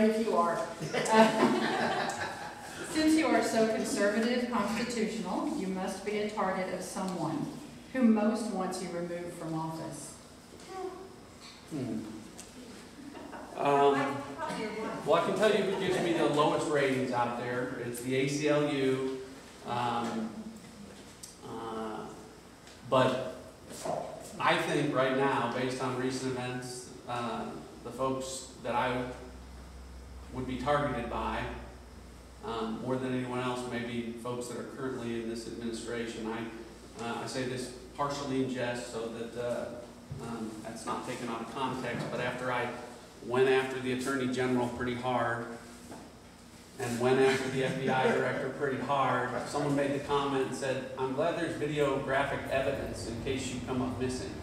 if you are. Since you are so conservative, constitutional, you must be a target of someone who most wants you removed from office. Well, I can tell you who gives me the lowest ratings out there. It's the ACLU. But I think right now, based on recent events, the folks that I would be targeted by, more than anyone else, maybe folks that are currently in this administration. I say this partially in jest so that that's not taken out of context, but after I went after the Attorney General pretty hard and went after the FBI Director pretty hard, someone made the comment and said, "I'm glad there's videographic evidence in case you come up missing."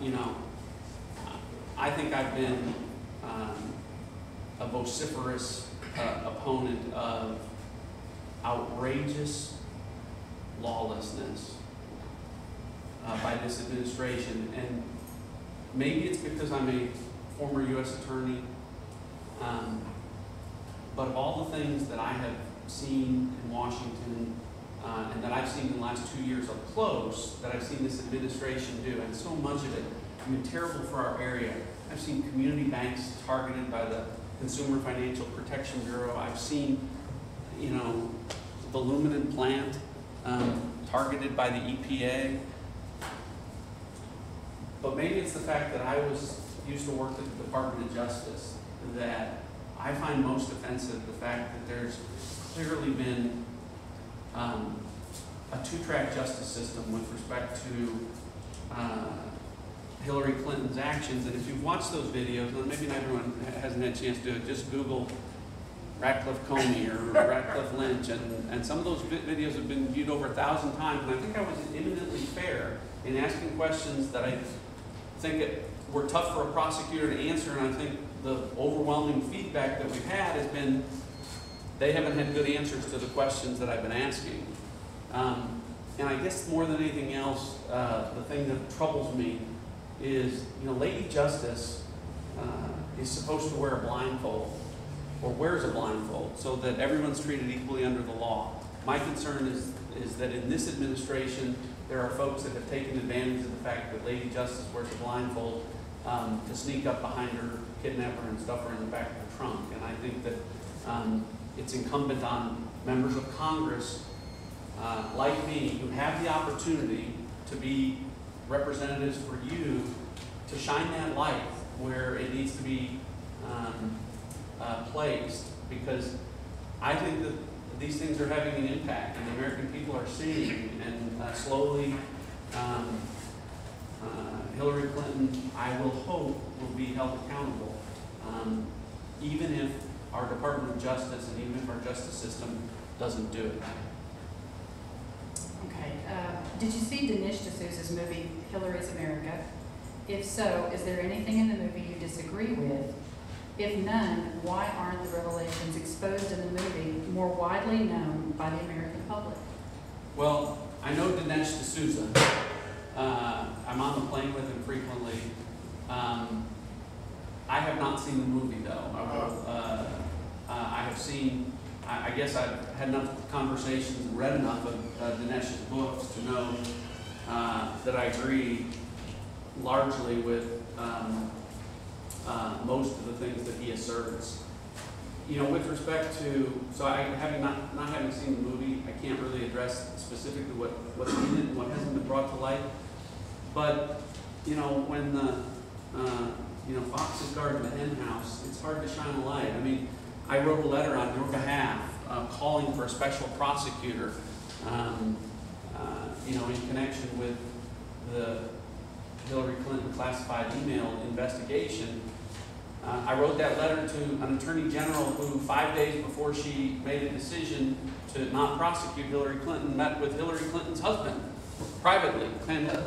You know, I think I've been a vociferous opponent of outrageous lawlessness by this administration, and maybe it's because I'm a former U.S. attorney, but of all the things that I have seen in Washington and that I've seen in the last 2 years up close, that I've seen this administration do, and so much of it, I mean, terrible for our area. I've seen community banks targeted by the Consumer Financial Protection Bureau. I've seen, you know, the aluminum plant targeted by the EPA. But maybe it's the fact that I used to work at the Department of Justice that I find most offensive, the fact that there's clearly been a two-track justice system with respect to Hillary Clinton's actions. And if you've watched those videos, and maybe not everyone hasn't had a chance to do it, just Google Ratcliffe Comey or Ratcliffe Lynch, and some of those videos have been viewed over 1,000 times, and I think I was eminently fair in asking questions that I think were tough for a prosecutor to answer, and I think the overwhelming feedback that we've had has been they haven't had good answers to the questions that I've been asking. And I guess more than anything else, the thing that troubles me is, you know, Lady Justice is supposed to wear a blindfold, or wears a blindfold, so that everyone's treated equally under the law. My concern is that in this administration, there are folks that have taken advantage of the fact that Lady Justice wears a blindfold to sneak up behind her, kidnap her, and stuff her in the back of the trunk. And I think that it's incumbent on members of Congress like me, who have the opportunity to be representatives for you, to shine that light where it needs to be placed, because I think that these things are having an impact, and the American people are seeing, and slowly Hillary Clinton, I will hope, will be held accountable, even if our Department of Justice and even if our justice system doesn't do it. Okay. Did you see Dinesh D'Souza's movie, Hillary's America? If so, is there anything in the movie you disagree with? If none, why aren't the revelations exposed in the movie more widely known by the American public? Well, I know Dinesh D'Souza. I'm on the plane with him frequently. I have not seen the movie, though. I have seen, I guess I've had enough conversations and read enough of Dinesh's books to know that I agree largely with most of the things that he asserts. You know, with respect to, so I having not having seen the movie, I can't really address specifically what's in it and what hasn't been brought to light. But you know, when the foxes guard the hen house, it's hard to shine a light. I mean, I wrote a letter on your behalf calling for a special prosecutor, in connection with the Hillary Clinton classified email investigation. I wrote that letter to an attorney general who 5 days before she made a decision to not prosecute Hillary Clinton met with Hillary Clinton's husband privately,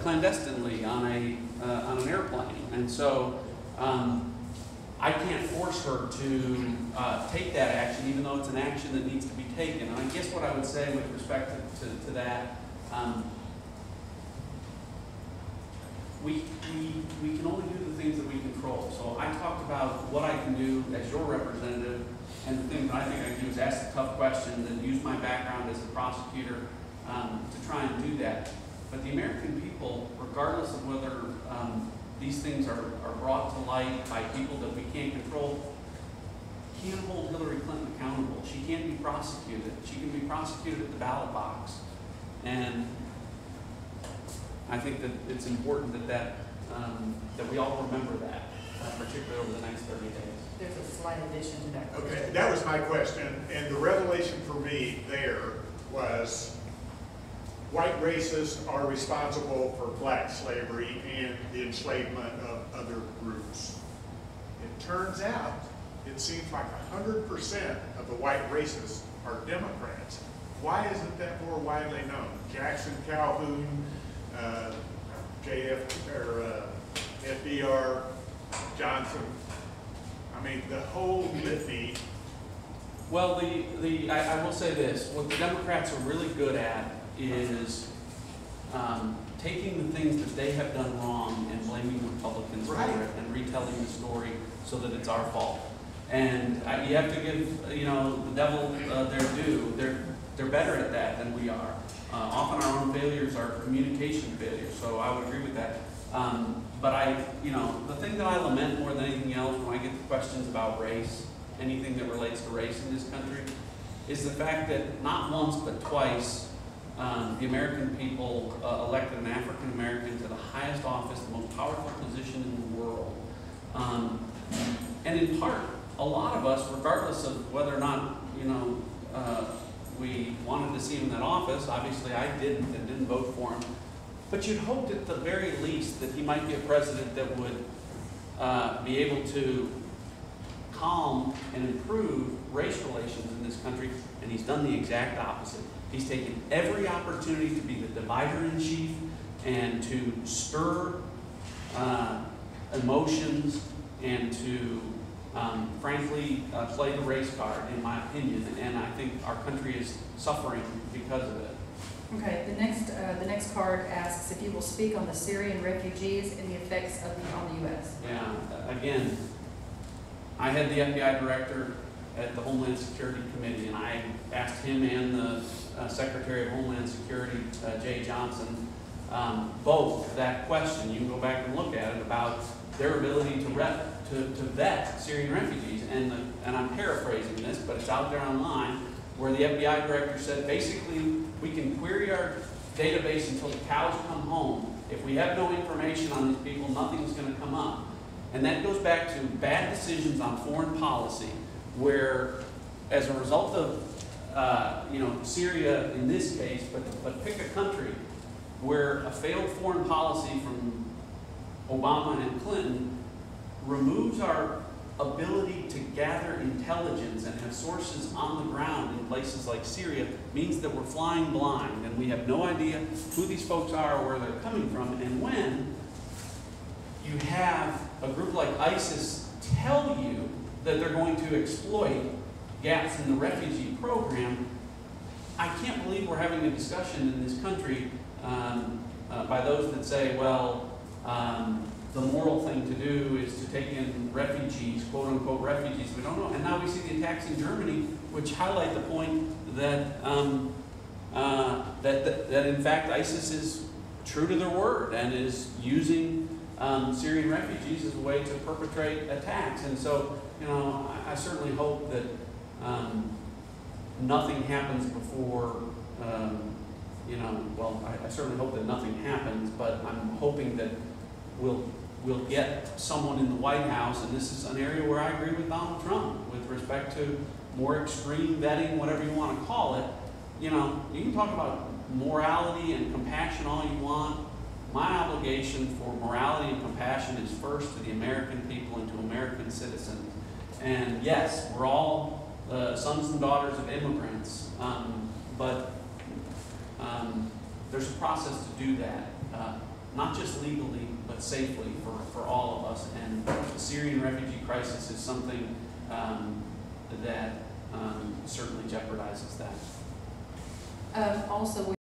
clandestinely on an airplane. And so I can't force her to take that action, even though it's an action that needs to be taken. And I guess what I would say with respect to that, we can only do the things that we control. So I talked about what I can do as your representative, and the thing that I think I can do is ask the tough questions and use my background as a prosecutor to try and do that. But the American people, regardless of whether these things are brought to light by people that we can't control, can't hold Hillary Clinton accountable. She can't be prosecuted. She can be prosecuted at the ballot box. And I think that it's important that we all remember that, particularly over the next 30 days. There's a slight addition to that. Okay, that was my question, and the revelation for me there was white racists are responsible for black slavery and the enslavement of other groups. It turns out, it seems like 100% of the white racists are Democrats. Why isn't that more widely known? Jackson, Calhoun, FDR, Johnson. I mean, the whole litany. Well, I will say this. What the Democrats are really good at is taking the things that they have done wrong and blaming Republicans for it and retelling the story so that it's our fault. And you have to give the devil their due. They're better at that than we are. Often our own failures are communication failures, so I would agree with that. But the thing that I lament more than anything else when I get the questions about race, anything that relates to race in this country, is the fact that not once but twice the American people elected an African American to the highest office, the most powerful position in the world. And in part, a lot of us, regardless of whether or not we wanted to see him in that office, obviously I didn't vote for him, but you'd hoped at the very least that he might be a president that would be able to calm and improve race relations in this country, and he's done the exact opposite. He's taken every opportunity to be the divider-in-chief and to stir emotions and to, frankly, play the race card, in my opinion, and I think our country is suffering because of it. Okay, the next card asks if you will speak on the Syrian refugees and the effects on the U.S. Yeah, again, I had the FBI director at the Homeland Security Committee, and I asked him and the Secretary of Homeland Security, Jay Johnson, both that question. You can go back and look at it about their ability to vet Syrian refugees. And I'm paraphrasing this, but it's out there online, where the FBI director said, basically, we can query our database until the cows come home. If we have no information on these people, nothing's going to come up. And that goes back to bad decisions on foreign policy, where as a result of Syria in this case, but pick a country where a failed foreign policy from Obama and Clinton removes our ability to gather intelligence and have sources on the ground in places like Syria, means that we're flying blind and we have no idea who these folks are or where they're coming from. And when you have a group like ISIS tell you that they're going to exploit gaps in the refugee program, I can't believe we're having a discussion in this country by those that say, well, the moral thing to do is to take in refugees, quote unquote refugees. We don't know. And now we see the attacks in Germany, which highlight the point that that in fact ISIS is true to their word and is using Syrian refugees as a way to perpetrate attacks. And so, I certainly hope that nothing happens before, I certainly hope that nothing happens, but I'm hoping that we'll get someone in the White House, and this is an area where I agree with Donald Trump with respect to more extreme vetting, whatever you want to call it. You can talk about morality and compassion all you want. My obligation for morality and compassion is first to the American people and to American citizens. And yes, we're all sons and daughters of immigrants, but there's a process to do that, not just legally, but safely for all of us. And the Syrian refugee crisis is something that certainly jeopardizes that. Also,